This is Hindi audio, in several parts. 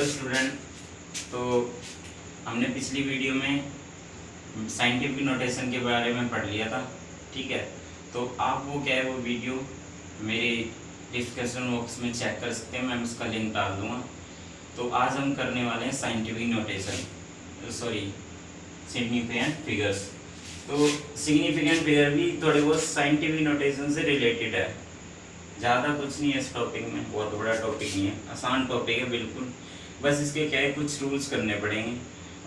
Hello student. तो हमने पिछली वीडियो में साइंटिफिक नोटेशन के बारे में पढ़ लिया था, ठीक है। तो आप वो क्या है वो वीडियो मेरे डिस्क्रिप्शन बॉक्स में चेक कर सकते हैं, मैं उसका लिंक डाल दूँगा। तो आज हम करने वाले हैं scientific notation, sorry significant figures. तो सिग्निफिकेंट फिगर भी थोड़े बहुत साइंटिफिक नोटेशन से रिलेटेड है, ज़्यादा कुछ नहीं है इस टॉपिक में, बहुत बड़ा टॉपिक नहीं है, आसान टॉपिक है बिल्कुल। बस इसके क्या है कुछ रूल्स करने पड़ेंगे,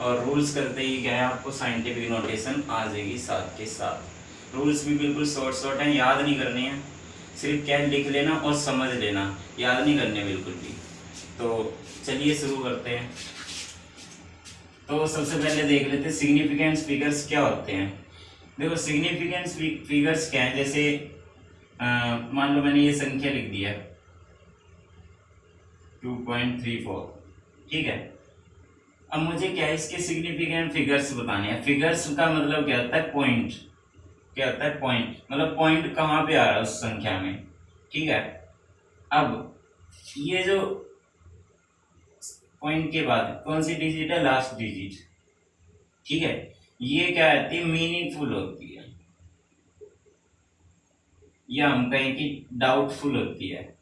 और रूल्स करते ही क्या है आपको साइंटिफिक नोटेशन आ जाएगी साथ के साथ। रूल्स भी बिल्कुल शॉर्ट हैं, याद नहीं करने हैं, सिर्फ क्या लिख लेना और समझ लेना, याद नहीं करने बिल्कुल भी। तो चलिए शुरू करते हैं। तो सबसे पहले देख लेते हैं सिग्निफिकेंट फिगर्स क्या होते हैं। देखो सिग्निफिकेंट फिगर्स क्या है, जैसे मान लो मैंने ये संख्या लिख दिया 2.34, ठीक है। अब मुझे क्या है इसके सिग्निफिकेंट फिगर्स बताने हैं। फिगर्स का मतलब क्या होता है, पॉइंट। क्या होता है पॉइंट, मतलब पॉइंट कहाँ पे आ रहा है उस संख्या में, ठीक है। अब ये जो पॉइंट के बाद कौन सी डिजिट है, लास्ट डिजिट, ठीक है, ये क्या होती है, मीनिंगफुल होती है, या हम कहें कि डाउटफुल होती है।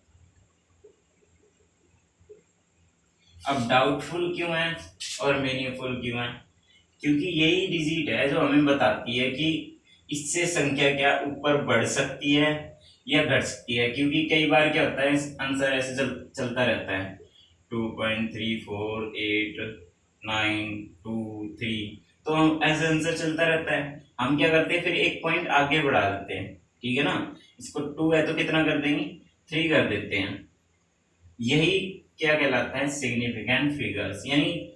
अब डाउटफुल क्यों है और मीनिंगफुल क्यों है, क्योंकि यही डिजिट है जो हमें बताती है कि इससे संख्या क्या ऊपर बढ़ सकती है या घट सकती है। क्योंकि कई बार क्या होता है आंसर ऐसे चलता रहता है 2.348923, तो हम ऐसे आंसर चलता रहता है, हम क्या करते हैं फिर एक पॉइंट आगे बढ़ा देते हैं, ठीक है ना। इसको 2 है तो कितना कर देंगे, 3 कर देते हैं। यही क्या कहलाता है, सिग्निफिकेंट फिगर्स। यानी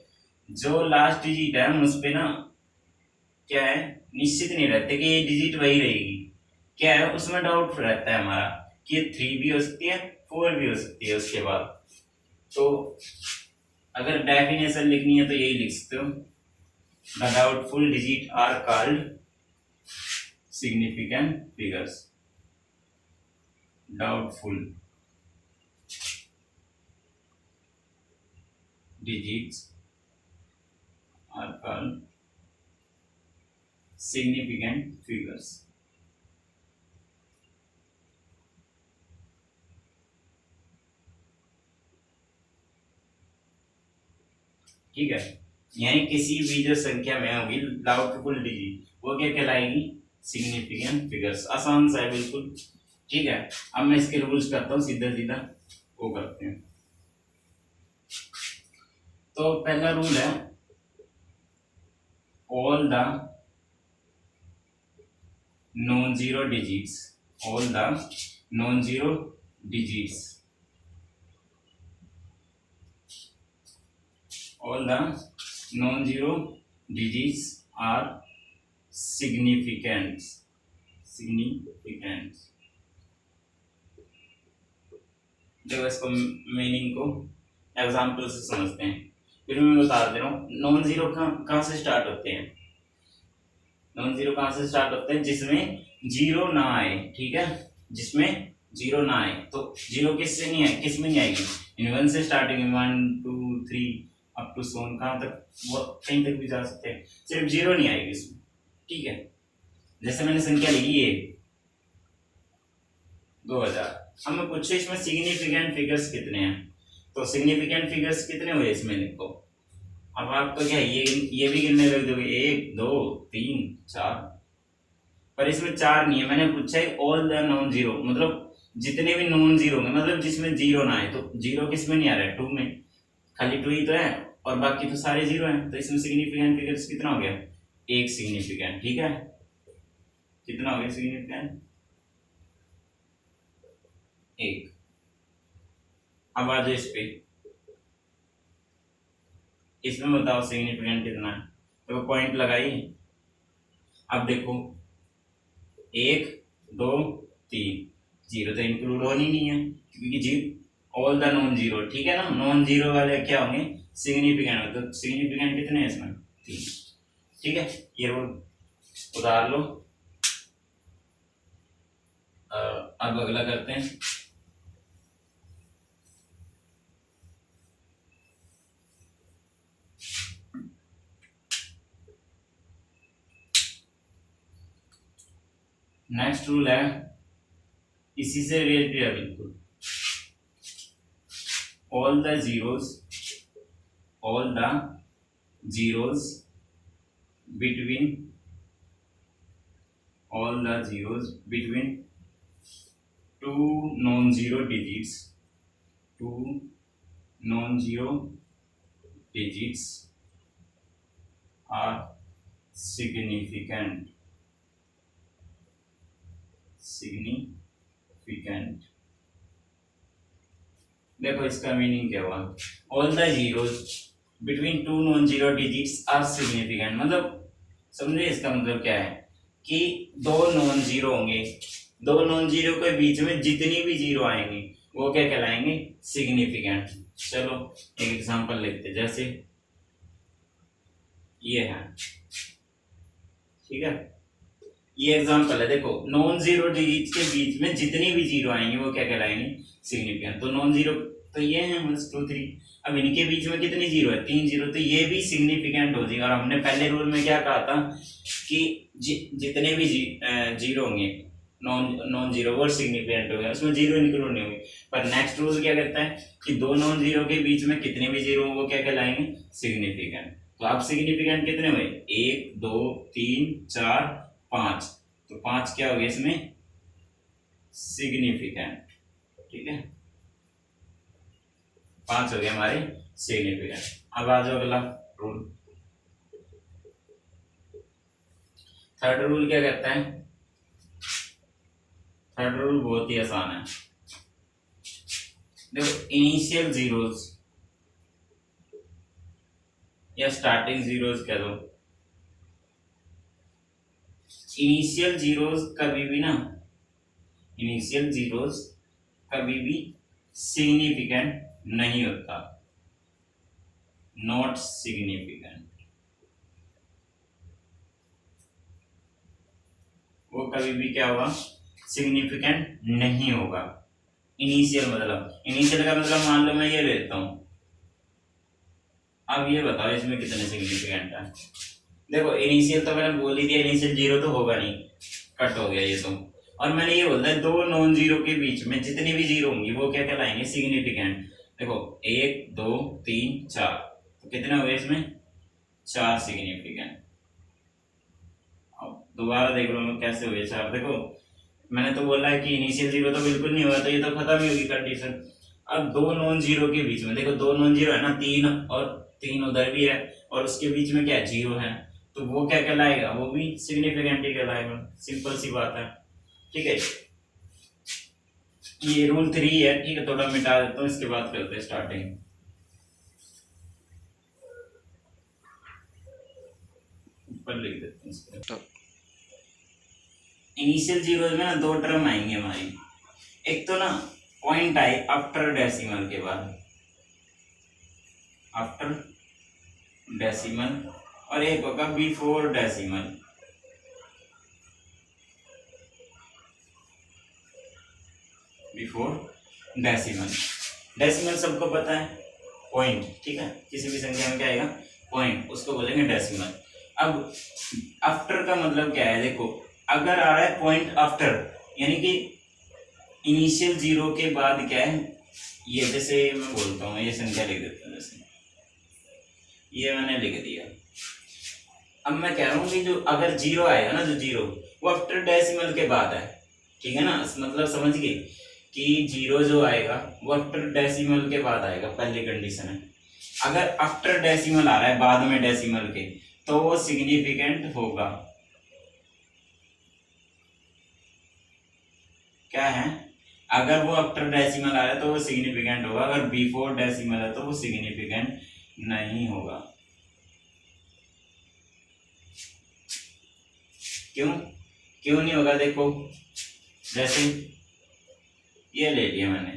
जो लास्ट डिजिट है हम उस पे ना क्या है निश्चित नहीं रहते कि ये डिजिट वही रहेगी, क्या है उसमें डाउट रहता है हमारा कि ये 3 भी हो सकती है 4 भी हो सकती है उसके बाद। तो अगर डेफिनेशन लिखनी है तो यही लिख सकते हो, the doubtful digit are called significant figures. Doubtful digits are called significant figures. ठीक है, यानी किसी भी जो संख्या में होगी डाउटफुल डिजिट वो क्या कहलाएगी, सिग्निफिकेंट फिगर्स। आसान सा है बिल्कुल, ठीक है। अब मैं इसके रूल्स करता हूँ, सीधा सीधा वो करते हैं। तो पहला रूल है all the non zero digits, all the non zero digits, all the non-zero digits are significant. देखो इसको मीनिंग को एग्जाम्पल से समझते हैं, फिर मैं बता दे रहा हूँ। नॉन जीरो कहाँ से स्टार्ट होते हैं, नॉन जीरो कहाँ से स्टार्ट होते हैं, जिसमें जीरो ना आए, ठीक है, जिसमें जीरो ना आए। तो जीरो किससे नहीं आए, किस में नहीं आएगी, इन 1 से स्टार्टिंग 1 2 3 अप टू सोन, कहाँ तक वो कहीं तक भी जा सकते हैं, सिर्फ जीरो नहीं आएगी इसमें, ठीक है। जैसे मैंने संख्या लिखी है 2000, हमें पूछो इसमें सिग्निफिकेंट फिगर्स कितने हैं, तो सिग्निफिकेंट फिगर्स कितने हुए इसमें लिखो। अब आप तो क्या ये भी गिनने लग दोगे 1 2 3 4, पर इसमें 4 नहीं है, मैंने पूछा है ऑल द नॉन जीरो, मतलब जितने भी नॉन जीरो होंगे, मतलब जिसमें जीरो ना आए। तो जीरो किस में नहीं आ रहा है, 2 में, खाली 2 ही तो है और बाकी तो सारे जीरो हैं। तो इसमें सिग्निफिकेंट फिगर्स कितना हो गया, एक सिग्निफिकेंट, ठीक है। कितना हो गया सिग्निफिकेंट, एक। अब आ जाओ इस पे, इसमें बताओ सिग्निफिकेंट कितना है, तो पॉइंट लगाइए। अब देखो 1 2 3, जीरो तो इंक्लूड होनी नहीं है क्योंकि zero all the non zero, ठीक है ना। नॉन जीरो वाले क्या होंगे, सिग्निफिकेंट। तो सिग्निफिकेंट कितने हैं इसमें, 3, ठीक है। ये रूल उतार लो। अब अगला करते हैं। नेक्स्ट रूल है, इसी से रिलेटेड है बिल्कुल, all the zeros between two non zero digits are significant. देखो इसका मीनिंग क्या हुआ, all the zeros between two non zero digits are significant, मतलब समझे इसका मतलब क्या है कि दो नॉन जीरो होंगे, दो नॉन जीरो के बीच में जितनी भी जीरो आएंगे वो क्या कहलाएंगे, सिग्निफिकेंट। चलो एक एग्जांपल लेते हैं, जैसे ये है, ठीक है, ये एग्जांपल है, देखो नॉन जीरो डिजिट के बीच में जितनी भी जीरो आएंगे वो क्या कहलाएंगे, सिग्निफिकेंट। तो नॉन जीरो तो ये है 1 2 3, अब इनके बीच में कितनी जीरो है, 3 जीरो, तो ये भी सिग्निफिकेंट हो जाएगा। और हमने पहले रूल में क्या कहा था कि जितने भी जीरो होंगे नॉन जीरो वो सिग्निफिकेंट हो गया, उसमें जीरो इंक्लूड नहीं होगी। पर नेक्स्ट रूल क्या कहता है कि दो नॉन जीरो के बीच में कितने भी जीरो वो क्या कहलाएंगे, सिग्निफिकेंट। तो अब सिग्निफिकेंट कितने हुए, 1 2 3 4 5, तो 5 क्या हो गया इसमें, सिग्निफिकेंट, ठीक है, 5 हो गए हमारे सिग्निफिकेंट। अब आ जाओ अगला रूल, थर्ड रूल क्या कहता है, थर्ड रूल बहुत ही आसान है, देखो इनिशियल जीरोस या स्टार्टिंग जीरोस कह दो, इनिशियल जीरोस कभी भी सिग्निफिकेंट नहीं होता, नॉट सिग्निफिकेंट, वो कभी भी क्या होगा, सिग्निफिकेंट नहीं होगा। इनिशियल का मतलब मान लो मैं ये लेता हूं, अब ये बताओ इसमें कितने सिग्निफिकेंट है। देखो इनिशियल तो मैंने बोल ही दिया, इनिशियल जीरो तो होगा नहीं, कट हो गया ये तो। और मैंने ये बोला है दो नॉन जीरो के बीच में जितनी भी जीरो होंगी वो क्या कहलाएंगे, सिग्निफिकेंट। देखो 1 2 3 4, तो कितने हो गए इसमें, 4 सिग्निफिकेंट। अब दोबारा देख लो कैसे हुए 4, देखो मैंने तो बोला है कि इनिशियल जीरो तो बिल्कुल नहीं हुआ, तो ये तो खत्म ही होगी कंडीशन। अब दो नॉन जीरो के बीच में, देखो दो नॉन जीरो है ना, 3 और 3 उधर भी है और उसके बीच में क्या जीरो है, तो वो क्या कहलाएगा, वो भी सिग्निफिकेंट ही कहलाएगा, सिंपल सी बात है, ठीक है। ये रूल 3 है, ठीक है, थोड़ा मिटा देता हूँ, इसके बाद करते हैं स्टार्टिंग। ऊपर लिख देते हैं, इनिशियल जीरो में ना दो टर्म आएंगे हमारी, एक तो ना पॉइंट आए आफ्टर डेसिमल के बाद, आफ्टर डेसिमल, और एक होगा before decimal. Before decimal, decimal सबको पता है पॉइंट, ठीक है, किसी भी संख्या में क्या आएगा, पॉइंट, उसको बोलेंगे डेसिमल। अब आफ्टर का मतलब क्या है, देखो अगर आ रहा है पॉइंट आफ्टर, यानी कि इनिशियल जीरो के बाद क्या है, ये जैसे मैं बोलता हूँ, ये संख्या लिख देता हूँ, जैसे ये मैंने लिख दिया। अब मैं कह रहा हूँ कि जो अगर जीरो आएगा ना, जो जीरो वो आफ्टर डेसिमल के बाद है, ठीक है ना, मतलब समझ गए कि जीरो जो आएगा वो आफ्टर डेसिमल के बाद आएगा, पहली कंडीशन है। अगर आफ्टर डेसिमल आ रहा है बाद में डेसिमल के, तो वो सिग्निफिकेंट होगा। क्या है, अगर वो आफ्टर डेसिमल आ रहा है तो वो सिग्निफिकेंट होगा, अगर बिफोर डेसिमल है तो वो सिग्निफिकेंट नहीं होगा। क्यों नहीं होगा, देखो जैसे ये ले लिया मैंने,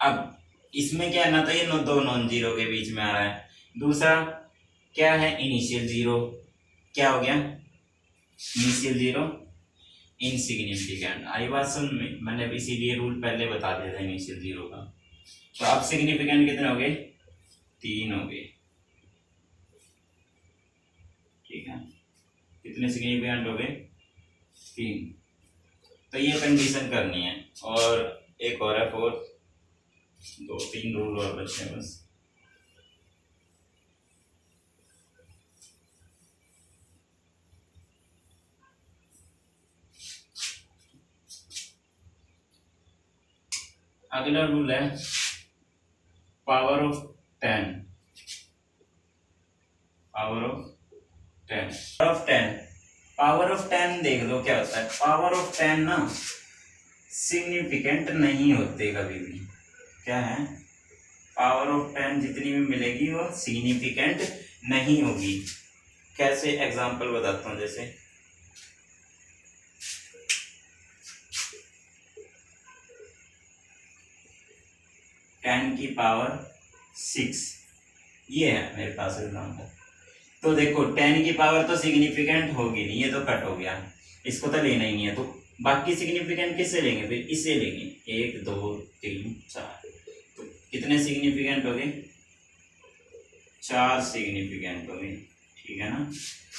अब इसमें क्या है ना, तो ये दो नॉन जीरो के बीच में आ रहा है, दूसरा क्या है, इनिशियल जीरो, क्या हो गया, इनिशियल जीरो इनसिग्निफिकेंट। आई बात समझ में, मैंने इसीलिए रूल पहले बता दिया था इनिशियल जीरो का। तो अब सिग्निफिकेंट कितने हो गए, 3 हो गए, ठीक है, कितने सिग्निफिकेंट हो गए, 3। तो ये कंडीशन करनी है, और एक और है 4। 2-3 रूल और बचे हैं बस। अगला रूल है power of 10। Power of 10, power of 10 देख लो क्या होता है। पावर ऑफ 10 ना सिग्निफिकेंट नहीं होते कभी भी। क्या है, पावर ऑफ 10 जितनी भी मिलेगी वो सिग्निफिकेंट नहीं होगी। कैसे, एग्जांपल बताता हूँ। जैसे 10 की पावर 6, ये है मेरे पास एग्जांपल। तो देखो 10 की पावर तो सिग्निफिकेंट होगी नहीं, ये तो कट हो गया, इसको तो लेना ही नहीं है। तो बाकी सिग्निफिकेंट किससे लेंगे, फिर इससे लेंगे। 1 2 3 4, तो कितने सिग्निफिकेंट हो गए, 4 सिग्निफिकेंट हो गए। ठीक है ना,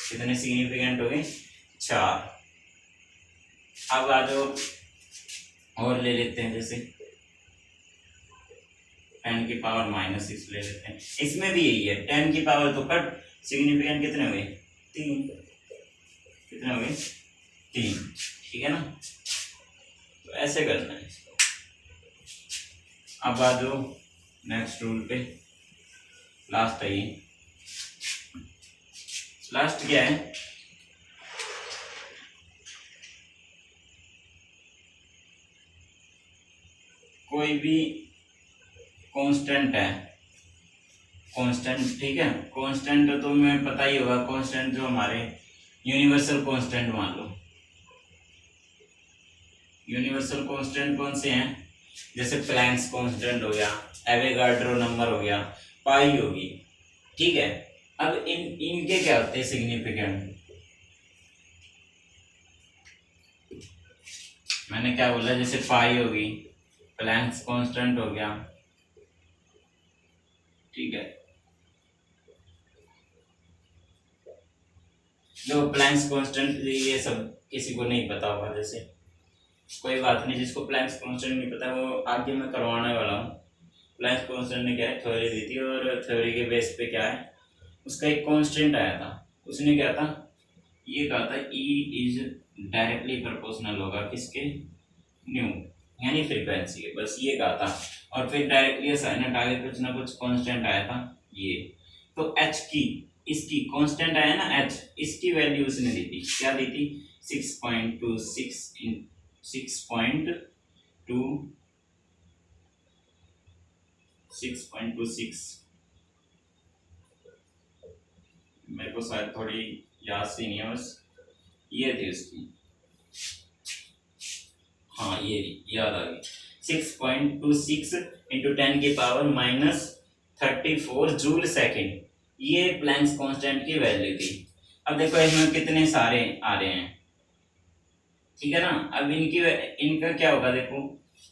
कितने सिग्निफिकेंट हो गए, 4। अब आ जाओ और ले लेते हैं। जैसे 10 की पावर -6 ले लेते हैं। इसमें भी यही है, 10 की पावर तो कट, सिग्निफिकेंट कितने हुए, 3। कितने हुए, 3। ठीक है ना, तो ऐसे करना है इसको। अब आ जाओ नेक्स्ट रूल पे, लास्ट है ये। लास्ट क्या है, कोई भी कांस्टेंट है, कांस्टेंट। ठीक है, कांस्टेंट तो तुम्हें पता ही होगा, कांस्टेंट जो हमारे यूनिवर्सल कांस्टेंट मान लो। यूनिवर्सल कांस्टेंट कौन से हैं, जैसे प्लैंक्स कांस्टेंट हो गया, एवोगाड्रो नंबर हो गया, पाई होगी। ठीक है, अब इनके क्या होते हैं सिग्निफिकेंट। मैंने क्या बोला, जैसे पाई होगी, प्लैंक्स कांस्टेंट हो गया। ठीक है, जो प्लैंक्स कांस्टेंट, ये सब किसी को नहीं पता होगा, जैसे कोई बात नहीं, जिसको प्लैंक्स कांस्टेंट नहीं पता वो आगे मैं करवाने वाला हूँ। प्लैंक्स कांस्टेंट ने क्या है, थ्योरी दी थी, और थ्योरी के बेस पे क्या है, उसका एक कांस्टेंट आया था। उसने क्या था, ये कहा था E इज डायरेक्टली प्रोपोर्शनल होगा किसके, न्यू, यानी फ्रीक्वेंसी के, बस ये कहा था। और फिर डायरेक्टली असाइनमेंट आगे कुछ ना कुछ कांस्टेंट आया था ये। तो H की, इसकी कांस्टेंट आया ना H, इसकी वैल्यू उसने दी थी, क्या दी थी, 6.26 मेरे को शायद थोड़ी याद सी नहीं है, बस ये थी उसकी। हाँ ये याद आ गई, 6.26 इंटू 10 की पावर -34 जूल सेकेंड, ये प्लैंक्स कांस्टेंट की वैल्यू थी। अब देखो इसमें कितने सारे आ रहे हैं। ठीक है ना, अब इनका क्या होगा, देखो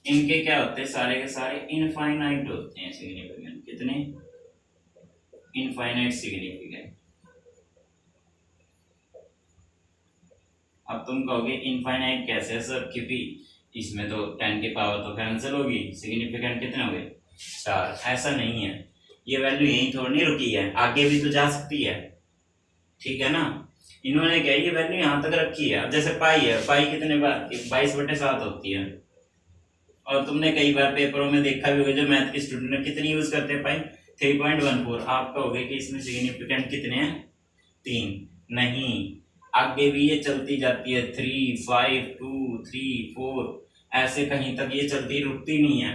इनके क्या होते हैं, सारे के सारे इनफाइनाइट होते हैं सिग्निफिकेंट। कितने, इनफाइनाइट सिग्निफिकेंट। अब तुम कहोगे इनफाइनाइट कैसे है सर, क्योंकि इसमें तो 10 की पावर तो कैंसिल होगी, सिग्निफिकेंट कितने हो गए, 4। ऐसा नहीं है, ये वैल्यू यहीं थोड़ी नहीं रुकी है, आगे भी तो जा सकती है। ठीक है ना, इन्होंने क्या ये वैल्यू यहाँ तक रखी है। अब जैसे पाई है, पाई कितने बार 22/7 होती है, और तुमने कई बार पेपरों में देखा भी होगा, जो मैथ के स्टूडेंट कितनी यूज करते हैं पाई, 3.14। आप कहोगे कि इसमें सिग्निफिकेंट कितने हैं, 3। नहीं, आगे भी ये चलती जाती है, 3 5 2 3 4, ऐसे कहीं तक ये चलती, रुकती नहीं है।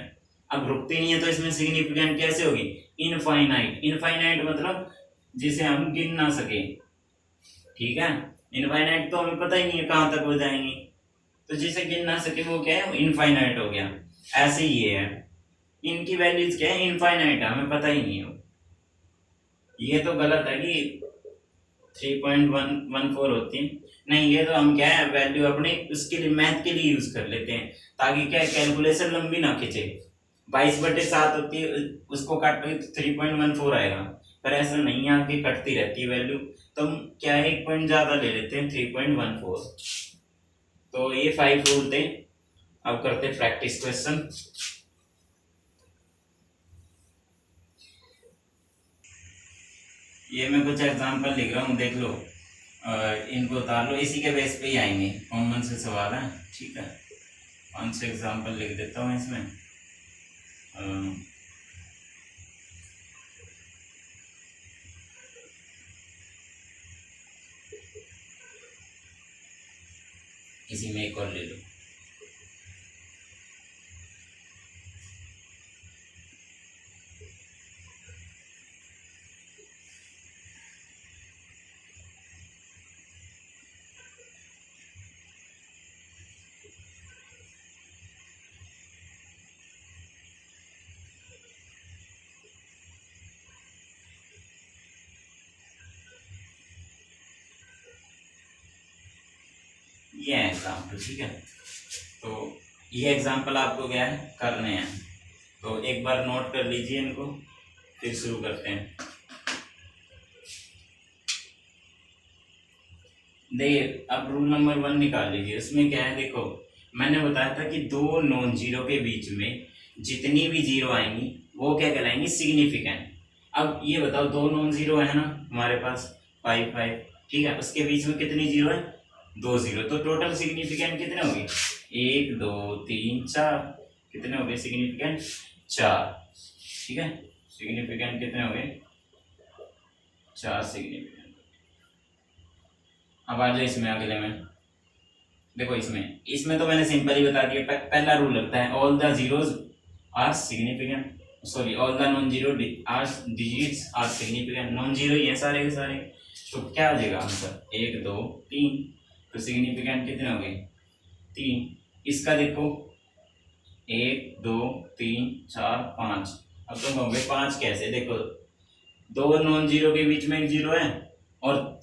अब रुकती नहीं है तो इसमें सिग्निफिकेंट कैसे होगी, इनफाइनाइट। इनफाइनाइट मतलब जिसे हम गिन ना सके। ठीक है, इनफाइनाइट तो हमें पता ही नहीं है कहां तक हो जाएंगे, तो जिसे गिन ना सके वो क्या है, इनफाइनाइट हो गया। ऐसे ही ये है, इनकी वैल्यूज क्या है, इनफाइनाइट है, हमें पता ही नहीं है। ये तो गलत है कि 3.14 होती है, नहीं, ये तो हम क्या है वैल्यू अपने उसके लिए मैथ के लिए यूज कर लेते हैं, ताकि क्या कैलकुलेशन लंबी ना खींचे। 22/7 होती है, उसको काटोगे तो 3.14 आएगा, पर ऐसा नहीं है, आपकी कटती रहती है वैल्यू। तो हम क्या है, 1 पॉइंट ज्यादा ले लेते हैं, 3.14। तो ये 5 रूल थे। अब करते प्रैक्टिस क्वेश्चन। ये मैं कुछ एग्जांपल लिख रहा हूँ, देख लो, इनको उतार लो, इसी के बेस पे ही आएंगे, कॉमन से सवाल है, ठीक है। 5 एग्जांपल लिख देता हूँ इसमें। इसी में एक और ले लो। ये एग्जाम्पल, ठीक है। तो ये एग्जाम्पल आपको क्या है करने हैं, तो एक बार नोट कर लीजिए इनको, फिर शुरू करते हैं। देखिए अब रूल नंबर 1 निकाल लीजिए। उसमें क्या है, देखो मैंने बताया था कि दो नॉन जीरो के बीच में जितनी भी जीरो आएंगी वो क्या कहलाएंगी, सिग्निफिकेंट। अब ये बताओ, दो नॉन जीरो है ना हमारे पास, 5 5, ठीक है। उसके बीच में कितनी जीरो है, 2 जीरो, तो टोटल सिग्निफिकेंट कितने हो गए, 1 2 3 4, कितने हो गए सिग्निफिकेंट, 4, ठीक है। सिग्निफिकेंट कितने हो गए, 4 सिग्निफिकेंट। अब आ जाओ इसमें अगले में, देखो इसमें तो मैंने सिंपल ही बता दिया। पहला रूल लगता है, all the zeros are significant, sorry all the non zero are digits are significant, non zero ही है सारे के सारे। तो क्या आ जाएगा आंसर, 1 2 3, तो सिग्निफिकेंट कितने हो गए, 3। इसका देखो 1 2 3 4 5। अब तुम कहोगे 5 कैसे, देखो दो नॉन जीरो के बीच में एक जीरो है, और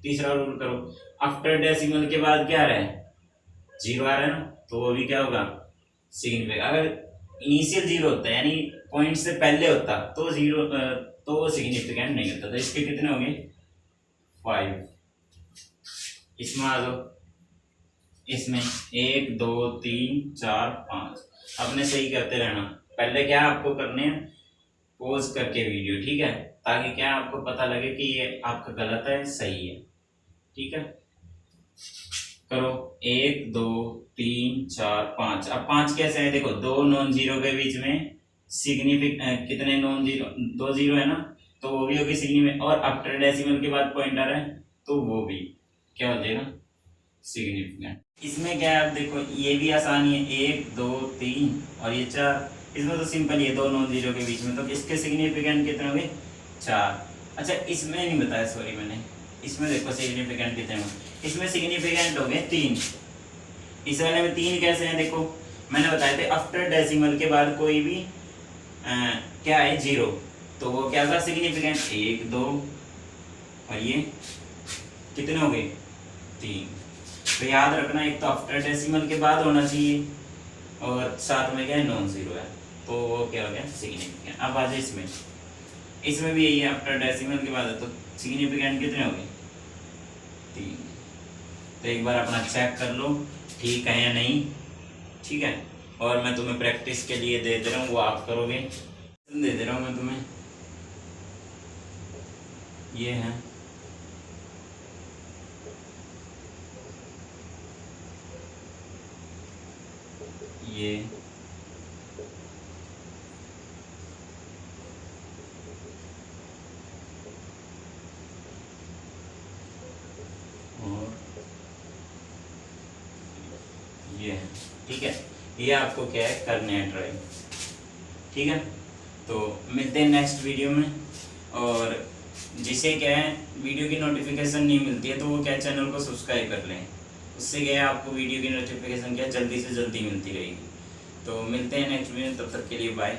तीसरा रूल करो, आफ्टर डेसिमल के बाद क्या आ रहा है, जीरो आ रहा है ना, तो वो भी क्या होगा सिग्निफिकेंट। अगर इनिशियल जीरो होता है यानी पॉइंट से पहले होता तो जीरो, तो वो सिग्निफिकेंट नहीं होता। तो इसके कितने होंगे, 5। इसमें आ जाओ, इसमें 1 2 3 4 5। अपने सही करते रहना, पहले क्या आपको करने हैं, पॉज करके वीडियो, ठीक है, ताकि क्या आपको पता लगे कि ये आपका गलत है सही है, ठीक है। करो 1 2 3 4 5। अब 5 कैसे है, देखो दो नॉन जीरो के बीच में कितने नॉन जीरो, 2 जीरो है ना, तो वो भी होगी सिग्निफिकेंट, और आफ्टर डेसिमल के बाद पॉइंट आ रहा है तो वो भी क्या हो जाएगा, सिग्निफिकेंट। इसमें क्या है, आप देखो ये भी आसानी है, 1 2 3 और ये 4। इसमें तो सिंपल ये दो नॉन जीरो के बीच में, तो इसके सिग्निफिकेंट कितने होंगे, 4। अच्छा इसमें नहीं बताया, सॉरी मैंने, इसमें देखो सिग्निफिकेंट कितने होंगे, इसमें सिग्निफिकेंट हो गए 3। इस वाले में 3 कैसे हैं, देखो मैंने बताया था आफ्टर डेसिमल के बाद कोई भी क्या है जीरो, तो वो क्या था सिग्निफिकेंट, 1 2, और ये कितने हो गए, 3। तो याद रखना, एक तो आफ्टर डेसिमल के बाद होना चाहिए, और साथ में क्या है नॉन जीरो है, तो वो क्या हो गया सिग्निफिकेंट। अब आ जाए इसमें भी यही है, आफ्टर डेसिमल के बाद है, तो सिग्निफिकेंट कितने हो गए, 3। तो एक बार अपना चेक कर लो ठीक है या नहीं, ठीक है। और मैं तुम्हें प्रैक्टिस के लिए दे रहा हूँ, वो आप करोगे, दे दे रहा हूँ मैं तुम्हें, ये है ये, और ये है, ठीक है। ये आपको क्या है करने हैं ट्राई, ठीक है। तो मिलते हैं नेक्स्ट वीडियो में, और जिसे क्या है वीडियो की नोटिफिकेशन नहीं मिलती है तो वो क्या चैनल को सब्सक्राइब कर लें, उससे क्या है आपको वीडियो की नोटिफिकेशन क्या जल्दी से जल्दी मिलती रहेगी। तो मिलते हैं नेक्स्ट वीडियो, तब तक के लिए बाय।